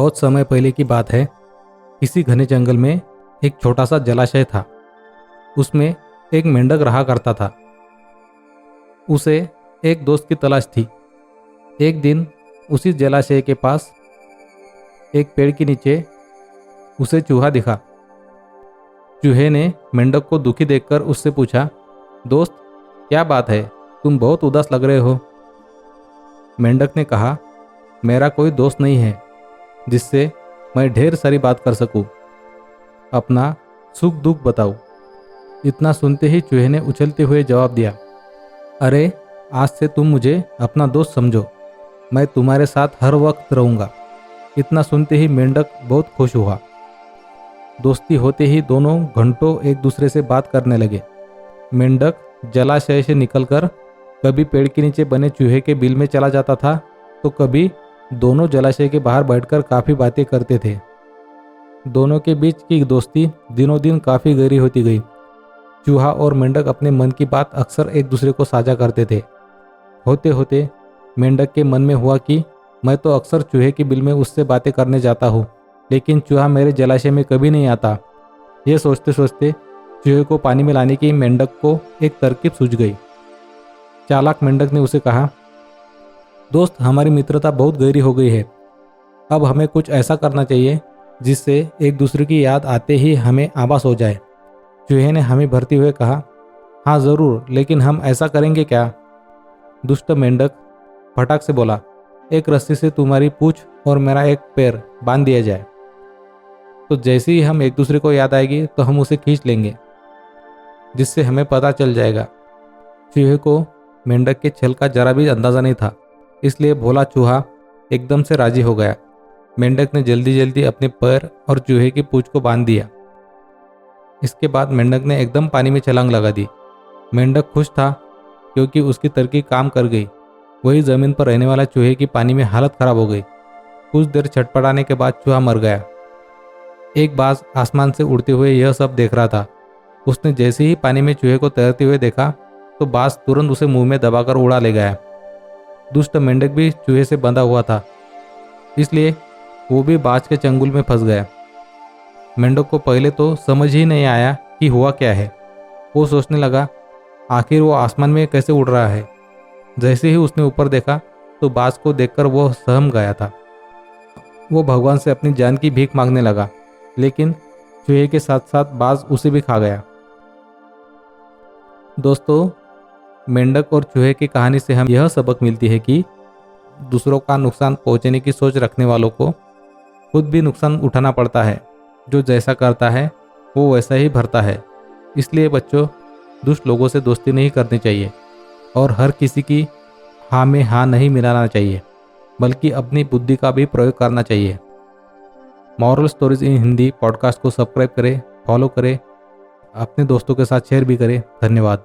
बहुत समय पहले की बात है। किसी घने जंगल में एक छोटा सा जलाशय था। उसमें एक मेंढक रहा करता था। उसे एक दोस्त की तलाश थी। एक दिन उसी जलाशय के पास एक पेड़ के नीचे उसे चूहा दिखा। चूहे ने मेंढक को दुखी देखकर उससे पूछा, दोस्त, क्या बात है, तुम बहुत उदास लग रहे हो। मेंढक ने कहा, मेरा कोई दोस्त नहीं है जिससे मैं ढेर सारी बात कर सकूं। अपना सुख दुख बताओ। इतना सुनते ही चूहे ने उछलते हुए जवाब दिया, अरे, आज से तुम मुझे अपना दोस्त समझो। मैं तुम्हारे साथ हर वक्त रहूंगा। इतना सुनते ही मेंढक बहुत खुश हुआ। दोस्ती होते ही दोनों घंटों एक दूसरे से बात करने लगे। मेंढक जलाशय से निकलकर कभी पेड़ के नीचे बने चूहे के बिल में चला जाता था, तो कभी दोनों जलाशय के बाहर बैठकर काफ़ी बातें करते थे। दोनों के बीच की दोस्ती दिनों दिन काफ़ी गहरी होती गई। चूहा और मेंढक अपने मन की बात अक्सर एक दूसरे को साझा करते थे। होते होते मेंढक के मन में हुआ कि मैं तो अक्सर चूहे के बिल में उससे बातें करने जाता हूँ, लेकिन चूहा मेरे जलाशय में कभी नहीं आता। ये सोचते सोचते चूहे को पानी में लाने की मेंढक को एक तरकीब सूझ गई। चालाक मेंढक ने उसे कहा, दोस्त, हमारी मित्रता बहुत गहरी हो गई है। अब हमें कुछ ऐसा करना चाहिए जिससे एक दूसरे की याद आते ही हमें आभास हो जाए। चूहे ने हामी भरते हुए कहा, हाँ ज़रूर, लेकिन हम ऐसा करेंगे क्या? दुष्ट मेंढक फटाक से बोला, एक रस्सी से तुम्हारी पूंछ और मेरा एक पैर बांध दिया जाए, तो जैसे ही हम एक दूसरे को याद आएगी तो हम उसे खींच लेंगे, जिससे हमें पता चल जाएगा। चूहे को मेंढक के छल का जरा भी अंदाजा नहीं था, इसलिए भोला चूहा एकदम से राजी हो गया। मेंढक ने जल्दी जल्दी अपने पैर और चूहे की पूंछ को बांध दिया। इसके बाद मेंढक ने एकदम पानी में छलांग लगा दी। मेंढक खुश था क्योंकि उसकी तरकीब काम कर गई। वही जमीन पर रहने वाला चूहे की पानी में हालत खराब हो गई। कुछ देर छटपटाने के बाद चूहा मर गया। एक बाज आसमान से उड़ते हुए यह सब देख रहा था। उसने जैसे ही पानी में चूहे को तैरते हुए देखा तो बाज तुरंत उसे मुंह में दबाकर उड़ा ले गया। दुष्ट मेंढक भी चूहे से बंधा हुआ था, इसलिए वो भी बाज के चंगुल में फंस गया। मेंढक को पहले तो समझ ही नहीं आया कि हुआ क्या है। वो सोचने लगा, आखिर वो आसमान में कैसे उड़ रहा है। जैसे ही उसने ऊपर देखा तो बाज को देखकर वो सहम गया था। वो भगवान से अपनी जान की भीख मांगने लगा, लेकिन चूहे के साथ साथ बाज उसे भी खा गया। दोस्तों, मेंढक और चूहे की कहानी से हम यह सबक मिलती है कि दूसरों का नुकसान पहुंचाने की सोच रखने वालों को खुद भी नुकसान उठाना पड़ता है। जो जैसा करता है वो वैसा ही भरता है। इसलिए बच्चों, दुष्ट लोगों से दोस्ती नहीं करनी चाहिए और हर किसी की हाँ में हाँ नहीं मिलाना चाहिए, बल्कि अपनी बुद्धि का भी प्रयोग करना चाहिए। Moral stories in Hindi podcast को सब्सक्राइब करें, फॉलो करें, अपने दोस्तों के साथ शेयर भी करें। धन्यवाद।